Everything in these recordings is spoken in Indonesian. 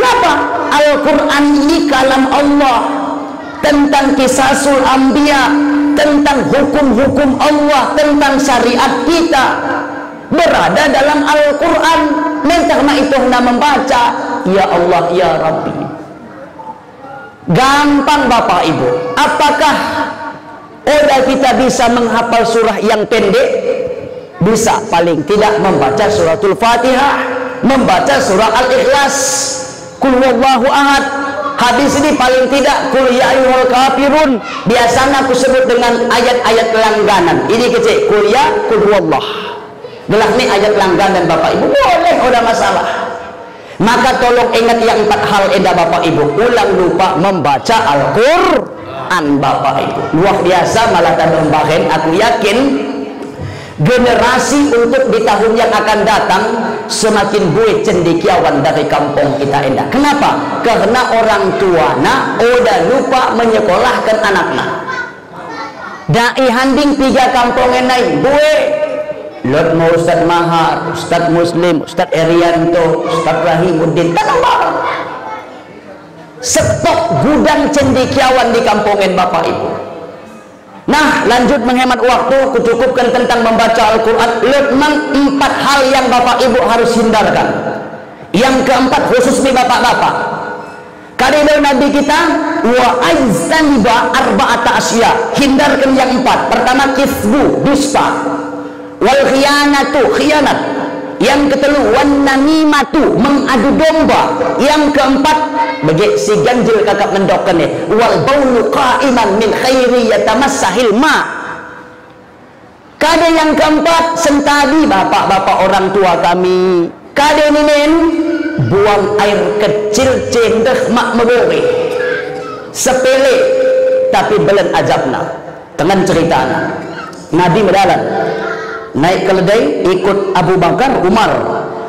Kenapa? Al-Quran ini kalam Allah, tentang kisasul anbiya, tentang hukum-hukum Allah, tentang syariat kita berada dalam Al-Quran. Karena itu hendak membaca, ya Allah ya Rabbi. Gampang Bapak Ibu. Apakah kita bisa menghafal surah yang pendek? Bisa, paling tidak membaca suratul Fatihah, membaca surah Al-Ikhlas, Qul huwallahu ahad. Hadis ini paling tidak Qul ya ayyuhal kafirun. Biasanya aku sebut dengan ayat-ayat langganan. Ini kecil, Qul ya, Qul huwallah. Gelah ini ayat langganan Bapak Ibu. Boleh, ada masalah. Maka tolong ingat yang 4 hal enda Bapak Ibu. Ulang lupa membaca Al-Quran Bapak Ibu. Luar biasa, malah tanda membahen. Aku yakin generasi untuk di tahun yang akan datang semakin buih cendekiawan dari kampung kita enda. Kenapa? Karena orang tua udah lupa menyekolahkan anaknya. Dai handing 3 kampung enai buih. Lot mau Ustaz Mahar, Ustaz Muslim, Ustaz Erianto, Ustaz Rahimuddin, tanam barang. Stok gudang cendekiawan di kampungan Bapak Ibu. Nah, lanjut menghemat waktu, kucukupkan tentang membaca Al-Quran. Memang 4 hal yang Bapak Ibu harus hindarkan. Yang keempat, khusus nih Bapak-Bapak. Kalimat Nabi kita, wa aizaniba arba'ata asya. Hindarkan yang 4. Pertama, kisbu, dusta. Wal khiyanatu, khianat. Yang ketelu, wan namimatu, mengadu domba. Yang keempat, bagi si ganjil kakak mendokkan ya, wal baulu qa'iman min khairi yatamassahil ma. Kade yang keempat, sentadi bapak-bapak orang tua kami, kade ninen buang air kecil cendeh mak megore. Sepele tapi belen ajabna. Dengan ceritana Nabi medalan naik keledai ikut Abu Bakar Umar.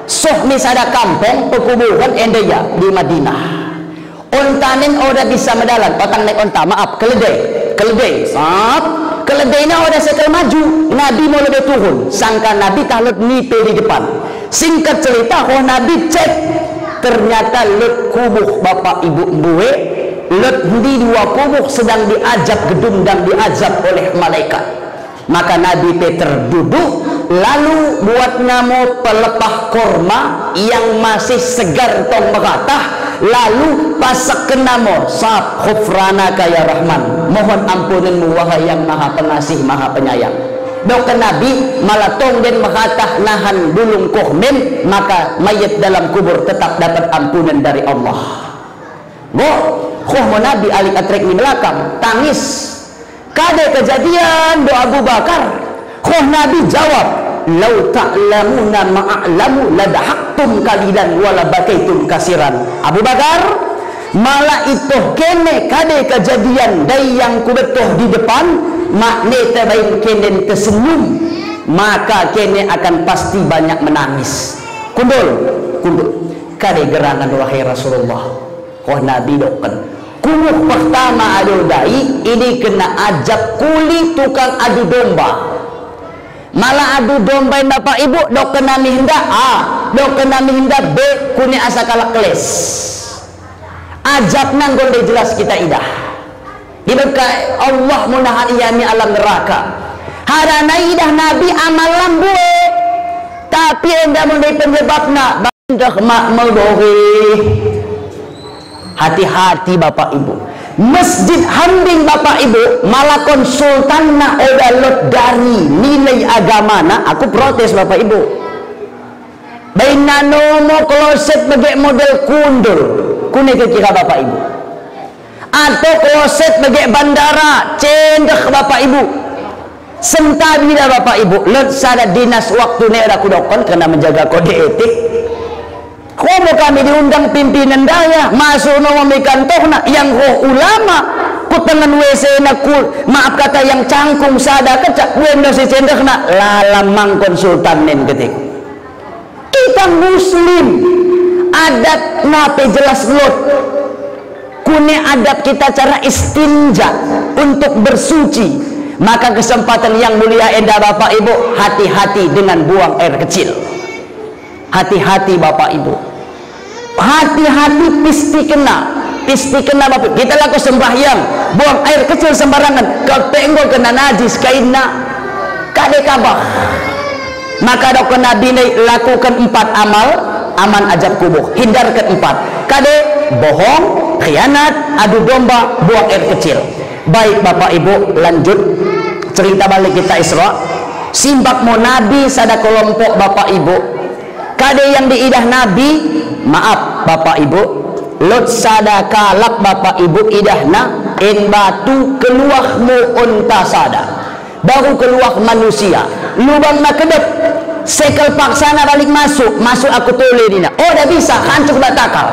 Soh misada kampung pekuburan endaya di Madinah. Ontanin udah bisa medalan, otang naik onta, maaf, keledai sap, keledainya udah sekal maju, Nabi mau lebih turun, sangka Nabi talut nipe di depan. Singkat cerita, Nabi cek, ternyata let kubuh bapak ibu buwe, let di 2 kubuh sedang diajab gedung dan diajab oleh malaikat. Maka Nabi Peter duduk, lalu buat namo pelepah korma yang masih segar tong megatah, lalu pasak kenamo sab khufranaka ya Rahman, mohon ampunanmu wahai yang maha pengasih maha penyayang. Dokter Nabi malah tong dan megatah nahan bulung kohmen, maka mayat dalam kubur tetap dapat ampunan dari Allah. Nabi alik atrek di belakang tangis. Kade kejadian doa Abu Bakar. Nabi jawab, "Lau ta'lamuna ma'alamu ladahaktum kalilan wala bakaitum kasiran." Abu Bakar, malah itu kene kade kejadian dari yang kubetoh di depan, makne terbaik kene tersenyum, maka kene akan pasti banyak menangis. Kundul. Kade gerangan wahai Rasulullah. Nabi doken. Kubuh pertama adu dai ini kena ajab kuli tukang adu domba. Malah adu domba Bapak Ibu dok kena mihinda A, dok kena mihinda B, kuni asa kalak keles. Ajab nang gonde jelas kita idah. Diberkah Allah munahan iyami alam neraka. Harana idah Nabi amal lambue, tapi enda mundai penyebabna bandah mak melbohi. Hati-hati Bapak Ibu. Masjid handing Bapak Ibu malah konsultanna odalot dari nilai agamana. Aku protes Bapak Ibu. Bainanomo kloset bagai model kundul. Kune kira Bapak Ibu. Atau kloset bagai bandara cendek Bapak Ibu. Sentabila Bapak Ibu. Let sada dinas waktu ne aku dokon karena menjaga kode etik. Komo kami diundang pimpinan daya masuk nama mikantohna yang ulama kutengan WC na maaf kata yang cangkung sada kecak wenda si cendekna lalamang konsultan nen ketik. Kita muslim adat nape jelas lot kune adat kita cara istinja untuk bersuci, maka kesempatan yang mulia enda Bapak Ibu, hati-hati dengan buang air kecil. Hati-hati Bapak Ibu. hati-hati pisti kena bapak. Kita laku sembahyang buang air kecil sembarangan kepenggol kena najis kainna kade kabah. Maka dokter Nabi lakukan 4 aman ajab kubur, hindarkan 4 kade bohong, khianat, adu domba, buang air kecil. Baik bapak ibu, lanjut cerita balik kita Isra. Simbak mau Nabi sada kelompok bapak ibu kade yang diidah Nabi, maaf bapak ibu, lot sada kalak bapak ibu idahna in batu keluar mu unta sada baru keluar manusia lubang nak kedep sekel paksana balik masuk aku tole dina. Oh dah bisa hancur batakal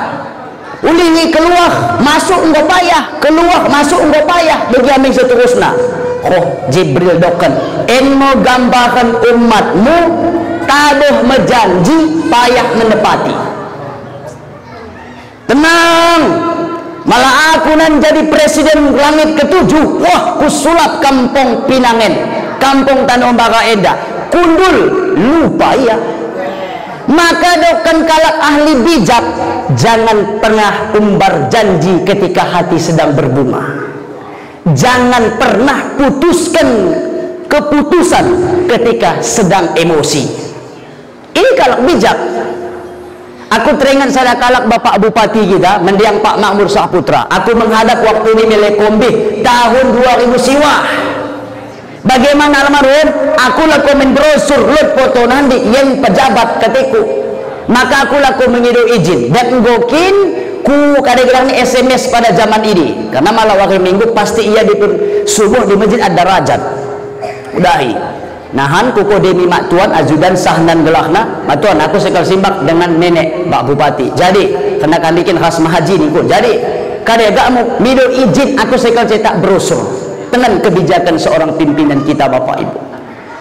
ulingi keluar masuk enggak payah, keluar masuk enggak payah, begitu seterusnya. Oh Jibril doken en mau gambarkan umatmu taduh menjanji payah menepati. Tenang, malah aku nan jadi presiden langit ke-7. Wah kusulap kampung Pinangen, kampung Tanah Ombaka Eda kundul lupa ya. Maka dokan kalak ahli bijak, jangan pernah umbar janji ketika hati sedang berbunga. Jangan pernah putuskan keputusan ketika sedang emosi. Ini kalak bijak. Aku teringat saya kalak Bapak Bupati kita mendiang Pak Makmur Saputra. Aku menghadap waktu ini milik Kombi tahun 2000 siwa. Bagaimana almarhum? Aku laku brosur lot foto nanti yang pejabat ketiku. Maka aku laku mengidu izin dan gokin ku kadang-kadang SMS pada zaman ini. Karena malah wakil minggu pasti ia di subuh di masjid ada rajat. Udahi. Nahan kuko demi mak tuan ajudan sahnan gelahna mak tuan aku sekal simbak dengan nenek Pak Bupati. Jadi kena kan bikin khas mahaji ni ku. Jadi kadang kamu mido izin aku sekal cetak brosur dengan kebijakan seorang pimpinan kita Bapak Ibu.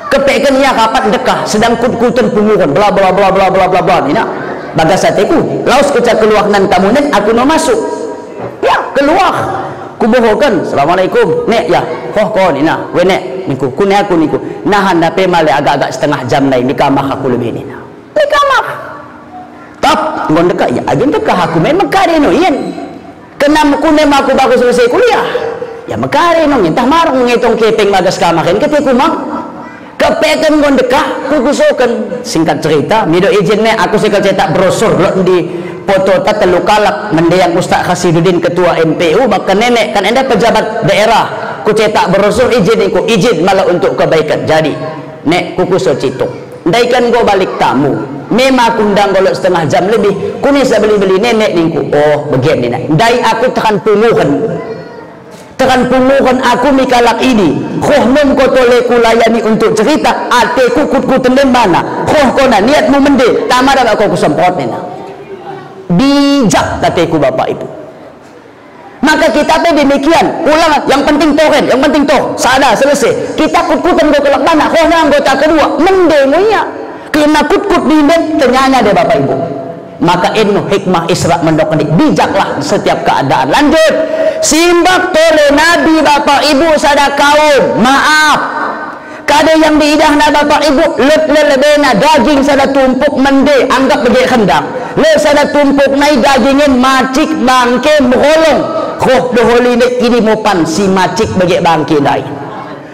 Kepekan ia kapan dekah sedang kut-kutan pengurusan bla bla bla bla bla bla bla nina bagasateku laus kecak keluar nan tamunan aku no masuk ya keluar ku bohongkan assalamualaikum nek ya koh nina we nek niku ku nek aku niku nahan dape male agak-agak setengah jam lain di kamar aku lebih nina di kamar tap ngon dekah ya agen dekah aku memang kare no yen kenam ku nem aku baru selesai kuliah ya mekare no entah marung ngitung kepeng magas kamarin ketiku mang kepekan ngon dekah kukusokan singkat cerita mido izinnya aku sekal cetak brosur di foto telu kalak mendiang Ustaz Khasiduddin ketua MPU bahkan nenek kan anda pejabat daerah ku cetak brosur izin malah untuk kebaikan. Jadi nek kukuso citung ndaikan go balik tamu memang kundang golok setengah jam lebih kuni saya beli nenek ningku oh begini nek ndai aku tekan punguhan aku mikalak ini khohmum kotole kulayani untuk cerita ate kukut tenden mana khoh kona niatmu mende tamara aku kusempot nena bijak kateku Bapak Ibu. Maka kita pe demikian ulang yang penting toren yang penting toh sada selesai kita kut-kutan go kelak mana khoh na anggota kedua mende muya kena kut-kut dinden ternyanya deh Bapak Ibu. Maka ilmu hikmah Isra mendokenik bijaklah setiap keadaan. Lanjut simbak tole Nabi Bapak Ibu sada kaum maaf kada yang diidahna Bapak Ibu lebena daging sada tumpuk mende anggap bagi kendang le sada tumpuk nai dagingin macik bangke mengolong khoh doholi ini mupan si macik bagi bangke nai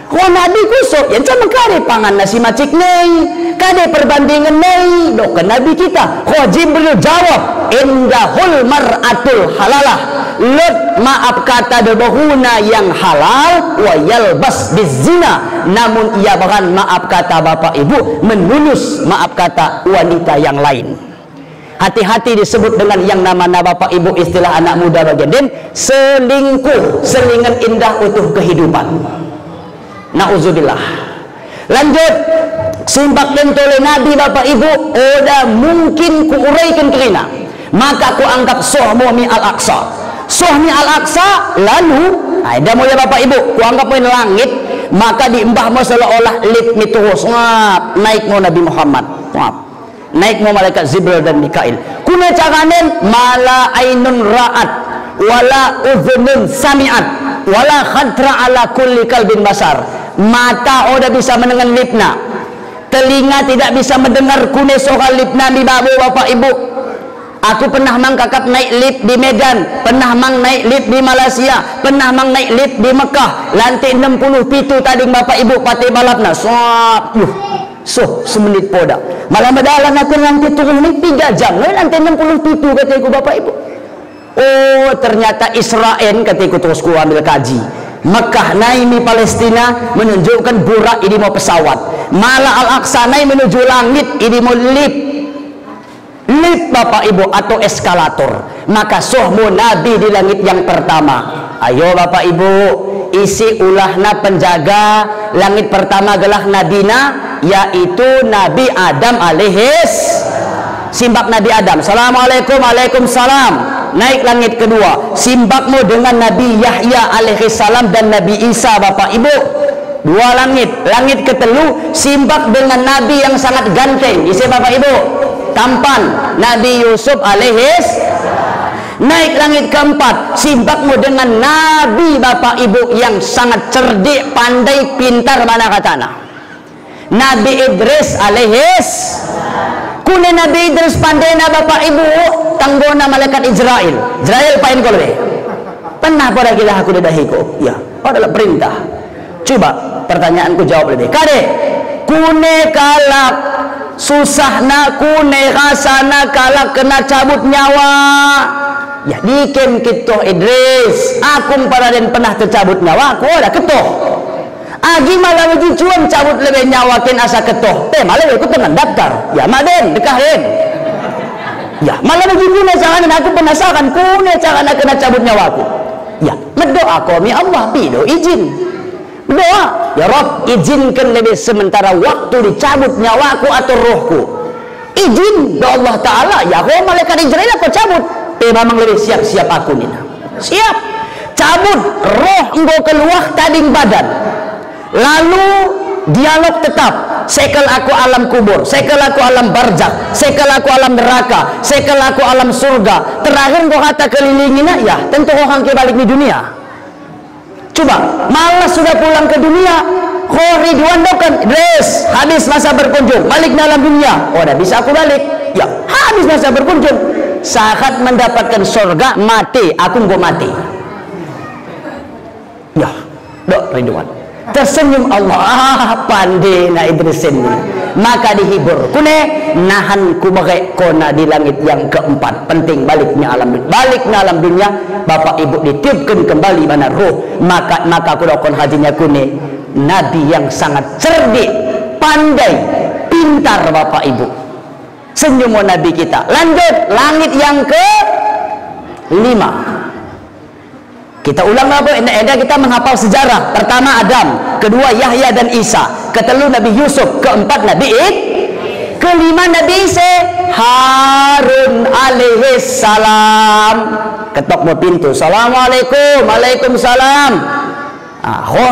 khoh Nabi kusuk yang sama kare pangan nasi macik nai kade perbandingan nai dokan Nabi kita khoh Jibril jawab indahul mar'atul halalah lut maaf kata debohuna yang halal wa yalbas bizina namun ia bahkan maaf kata Bapak Ibu menulus maaf kata wanita yang lain. Hati-hati disebut dengan yang namanya Bapak Ibu istilah anak muda bagian selingkuh selingan indah utuh kehidupan. Nauzubillah. Lanjut simbak dan tole Nabi Bapak Ibu udah mungkin kuuraikan kerina maka ku anggap sohmi al-aqsa sohmi al-aqsa lalu ada mulai Bapak Ibu ku anggap main langit maka diembah seolah-olah lip terus ngap naik mau Nabi Muhammad ngap naik mau malaikat Jibril dan Mikail kuna caranen mala ainun ra'at wala udhunun sami'at wala khadra ala kulli kalbin basar mata udah bisa mendengar lipna telinga tidak bisa mendengar kune soal lipna di babu Bapak Ibu Aku pernah mang kakap naik lift di Medan, pernah mang naik lift di Malaysia, pernah mang naik lift di Mekah. Lantai 60 pitu tadi bapak ibu pati balapna. Semenit poda. Malah badalan aku lantai turun ni 3 jam. Lantai 60 pitu kata aku bapak ibu. Oh, ternyata Israel kata aku terus ku ambil kaji. Mekah naik Palestina menunjukkan burak ini mau pesawat. Malah Al-Aqsa naik menuju langit ini mau lift. Lift bapak ibu atau eskalator. Maka sohmu Nabi di langit yang pertama. Ayo bapak ibu, isi ulahna penjaga langit pertama gelah nabina, yaitu Nabi Adam alaihis. Simbak Nabi Adam, assalamualaikum, waalaikumsalam. Naik langit kedua, simbakmu dengan Nabi Yahya alaihissalam dan Nabi Isa bapak ibu. 2 langit. Langit ketelu, simbak dengan Nabi yang sangat ganteng. Isi bapak ibu, tampan, Nabi Yusuf alaihis. Naik langit keempat, simbakmu dengan Nabi bapak ibu yang sangat cerdik, pandai, pintar, mana katana, Nabi Idris alaihis. Kune Nabi Idris pandai na bapak ibu, tanggona malaikat Israel pain kau deh. Pernah pada gila aku dadahiku, ya, adalah perintah. Coba pertanyaanku jawab lebih. Kade, kune kalak susahna, kune rasana kalak kena cabut nyawa. Ya diken kito Idris, aku pada dan pernah tercabut nyawa, aku ada ketoh. Agi malah uji cuan cabut lebih nyawa ken asa ketoh. Malah aku tenang daftar. Ya maden dekah den. Ya malah uji guna jangan aku penasaran kune jangan kena cabut nyawaku. Ya berdoa kami Allah pido izin. Berdoa, ya Rabb izinkan lebih sementara waktu dicabut nyawaku atau rohku. Izin do Allah Ta'ala, ya kau malaikat Israel aku cabut. Memang lebih siap-siap aku nih. Siap. Cabut roh engkau keluar tading badan. Lalu dialog tetap. Sekel aku alam kubur, sekel aku alam barzakh, sekel aku alam neraka, sekel aku alam surga. Terakhir kau kata kelilingina, ya tentu orang kebalik di dunia. Coba, malas sudah pulang ke dunia. Kau Ridwan dokan, Idris, habis masa berkunjung, balik dalam dunia. Oh, dah bisa aku balik. Ya, habis masa berkunjung. Saat mendapatkan surga, mati, aku mau mati. Ya, dok Ridwan. Tersenyum Allah, pandai na Idris ini. Maka dihibur. Kune nahan ku bagai kona di langit yang keempat. Penting baliknya alam dunia. Baliknya alam dunia, bapak ibu ditiupkan kembali mana roh. Maka aku dokon hajinya kune Nabi yang sangat cerdik, pandai, pintar bapak ibu. Senyum Nabi kita. Lanjut langit yang ke-5. Kita ulang apa? Ini kita menghafal sejarah. Pertama Adam, kedua Yahya dan Isa, ketelu Nabi Yusuf, keempat Nabi kelima Nabi Isa, Harun alaihis salam. Ketok mau pintu. Assalamualaikum, waalaikumsalam.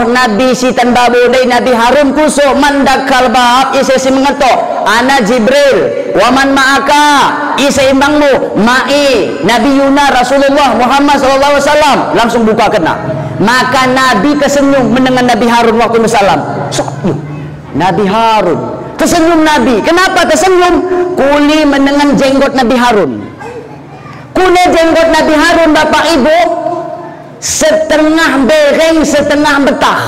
Nabi si tan babu dai Nabi Harun kuso mandakal bab isa si mengetok ana Jibril waman ma'aka isa imbangmu ma'i Nabi Yuna Rasulullah Muhammad SAW langsung buka kena. Maka Nabi kesenyum mendengar Nabi Harun waktu salam. Nabi Harun tersenyum. Nabi kenapa tersenyum? Kuli mendengar jenggot Nabi Harun. Kuli jenggot Nabi Harun bapak ibu setengah bereng setengah betah.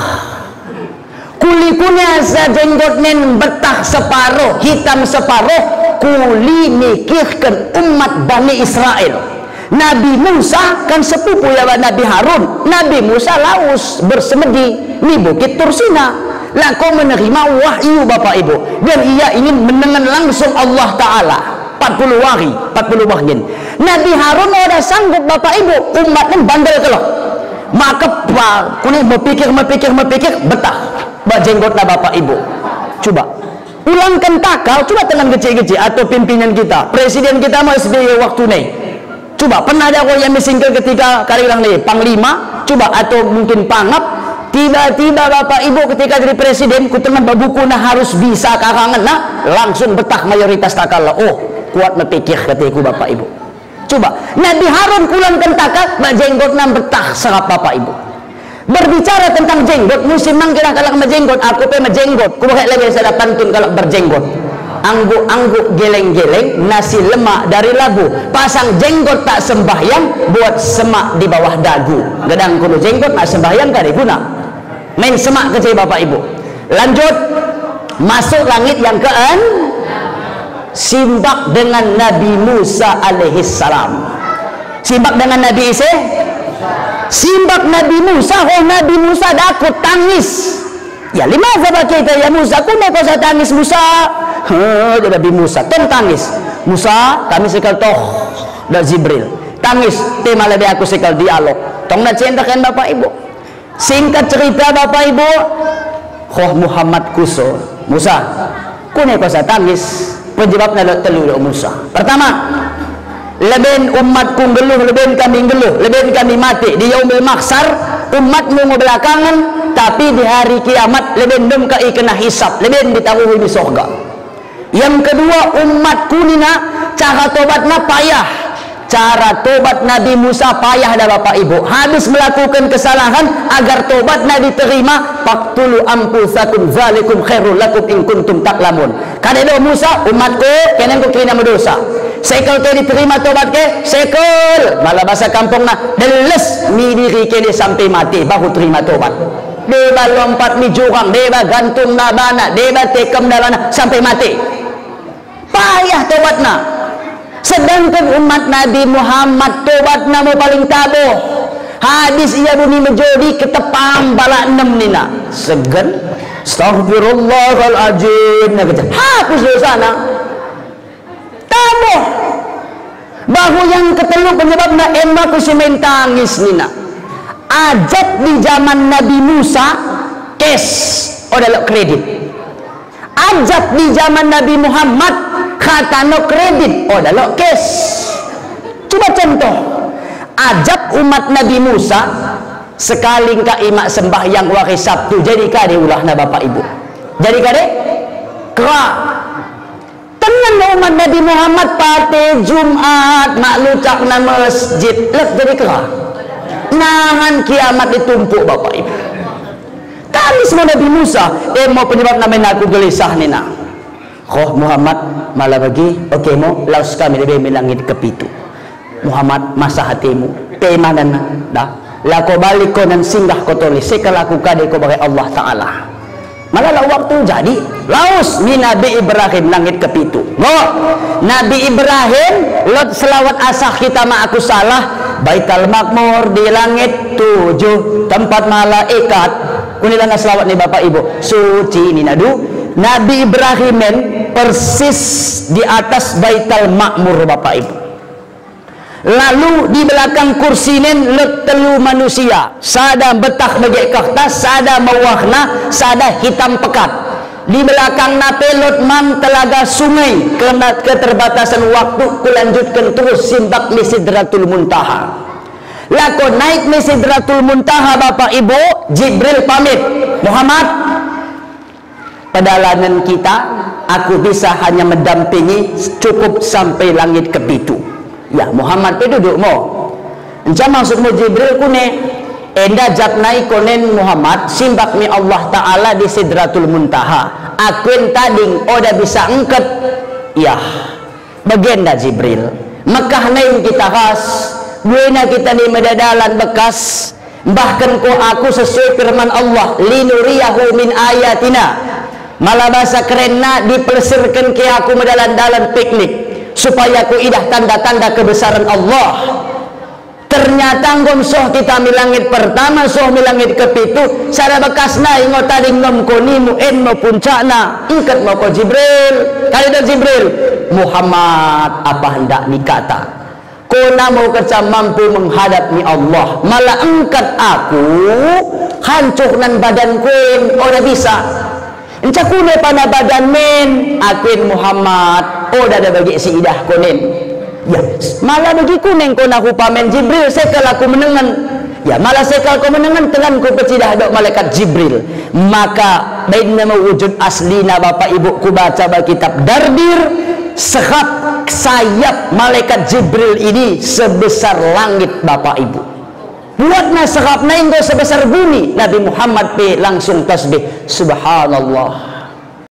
Kuli-kulinya jenggot nen betah separuh, hitam separuh. Kuli mikirkan umat Bani Israel. Nabi Musa kan sepupu ya Nabi Harun. Nabi Musa laus bersemedi di Bukit Tursina. Lah kau menerima wahyu bapak ibu, dan ia ingin mendengar langsung Allah Ta'ala 40 hari 40 wahyin. Nabi Harun udah sanggup bapak ibu, umatnya bandel kelok. Maka kuning berpikir betah bajenggotlah bapak ibu. Coba ulangkan takal, coba tenang kecil-kecil atau pimpinan kita, presiden kita mau SBY waktu nih. Coba pernah ada orang yang misingkel ketika kali orang nih panglima, coba atau mungkin pangap, tiba-tiba bapak ibu ketika jadi presiden, kutengan babuku nah harus bisa karangan nah langsung betah mayoritas takal. Oh kuat mepikir ketiku bapak ibu. Coba Nabi Harun kulang tentakat jenggot nam betah serap bapak ibu. Berbicara tentang jenggot musim mang kira kalau menjenggot aku pe menjenggot ku pakai lagi saya pantun kalau berjenggot. angguk-angguk geleng-geleng, nasi lemak dari labu, pasang jenggot tak sembahyang, buat semak di bawah dagu. Gedang kudu jenggot nak sembahyang kan guna. Main semak kecil bapak ibu. Lanjut, masuk langit yang simbak dengan Nabi Musa alaihissalam. Simbak dengan Nabi Isa. Simbak Nabi Musa. Oh, Nabi Musa takut tangis. Ya lima sahabat kita ya Musa, aku nak kau tangis Musa. Dia Nabi Musa, tong tangis. Musa, kami sekal toh dan Jibril. Tangis, tema lebih aku sekal dialog. Tong nak cintakan bapak ibu. Singkat cerita bapak ibu, Muhammad kuso Musa, ku nak kau tangis. Penyebabnya telu Musa. Pertama, leben umatku geluh, leben kami geluh, leben kami mati di yaumil mahsyar, umatmu belakangan, tapi di hari kiamat leben dem kai kena hisab, leben ditaruh di surga. Yang kedua, umatku nina cara tobatna payah. Cara tobat Nabi Musa payah dah bapak ibu. Habis melakukan kesalahan agar tobatnya diterima, faqtulu anfusakum zalikum khairul lakum in kuntum ta'lamun. Kadang Musa umatku kena ku kena berdosa. Sekel tu diterima tobat ke? Sekel. Malah bahasa kampung nak deles mi diri kene sampai mati baru terima tobat. Deba lompat mi jurang, deba gantung nabana, deba tekem dalana sampai mati. Payah tobatna. Sedangkan umat Nabi Muhammad tobat nama paling tabuh. Hadis ia bunyi menjadi ketepam bala 6 nina. Segan astaghfirullahaladzim. Hapus dosa na. Tabuh. Bahu yang ketelu penyebabna emak kusimen tangis nina. Ajat di zaman Nabi Musa cash odalok kredit. Ajat di zaman Nabi Muhammad kata no kredit, oh dalok cash. Coba contoh, ajab umat Nabi Musa sekali ka imak sembahyang wari Sabtu, jadi kade ulahna bapak ibu. Jadi kade kera. Tenang umat Nabi Muhammad pate Jumat mak lucak na masjid, lek jadi kera. Nangan kiamat ditumpuk bapak ibu. Kami semua Nabi Musa, mau penyebab namanya aku gelisah nina. Muhammad malah bagi oke mo laus kami lebih melangit kepitu. Muhammad masa hatimu tema dan dah lako balik ko nan singgah ko tulis sekalaku kade ko bagai Allah Ta'ala. Malah lah waktu jadi laus mi Nabi Ibrahim langit kepitu. Nabi Ibrahim lot selawat asah kita mak aku salah Baitul Makmur di langit 7 tempat malaikat kunilana selawat nih bapak ibu suci ni nadu. Nabi Ibrahim persis di atas Baitul Makmur bapak ibu. Lalu di belakang kursi let telu manusia, sada betah bagi kertas, sada mawahna, sada hitam pekat. Di belakang napelot man telaga sungai karena keterbatasan waktu kulanjutkan terus simbak li Sidratul Muntaha. Lako naik li Sidratul Muntaha bapak ibu, Jibril pamit, Muhammad perjalanan kita aku bisa hanya mendampingi cukup sampai langit kepitu. Ya Muhammad itu duduk mo encam maksudmu Jibril kune enda jaknai konen Muhammad simbak mi Allah Ta'ala di Sidratul Muntaha akun tading oda bisa engket ya bagenda Jibril Mekah naik kita khas buena kita di medadalan bekas bahkan ko aku sesuai firman Allah linuriyahu min ayatina. Malah bahasa kerenna dipersirkan ke aku medalan-dalan piknik supaya aku idah tanda-tanda kebesaran Allah. Ternyata ngomsoh kita milangit pertama soh milangit kepitu sada bekasna ingo tadi ngom konimu enmo puncakna ingkat mau ko Jibril kali dah Jibril Muhammad apa hendak nikata kona mau kecam mampu menghadap ni Allah malah engkat aku hancur nan badan kuin ora bisa encakune pada badan men akuin Muhammad oh dah bagi si idah konen ya malah bagi kuning kona aku pamen Jibril sekal aku menengan ya malah sekal aku menengan tengan ku pecidah dok malaikat Jibril maka baik nama wujud aslina bapak ibu ku baca kitab Dardir sekap sayap malaikat Jibril ini sebesar langit bapak ibu buatnya sekap nainggo sebesar bumi. Nabi Muhammad langsung tasbih subhanallah